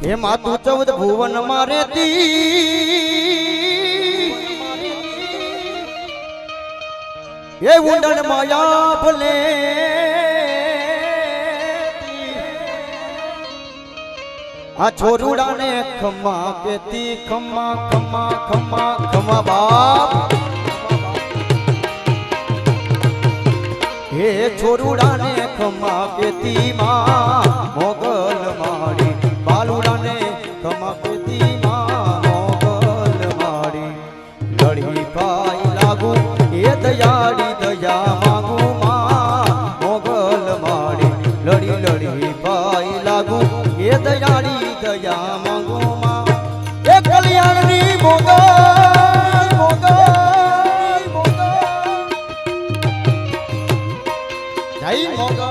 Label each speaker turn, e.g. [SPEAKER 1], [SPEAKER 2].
[SPEAKER 1] હે માતું 14 ભુવન મારે તી એ ઉંડણ માયા ભલે આ છોરુડાને ખમ્મા કેતી ખમ્મા ખમ્મા ખમ્મા ખમ્મા બાપ હે છોરુડાને ખમ્મા કેતી માં મોગલ માડી બાલુડાને ખમ્મા કેતી માં મોગલ માડી લડી પાઈ લાગુ એ દયાળી દયા માંગુ માં મોગલ માડી લડી લડી પાઈ લાગુ એ દયાળી દયા માંગુ માં એ કલ્યાણની મોગલ મોગલ મોગલ જય મોગલ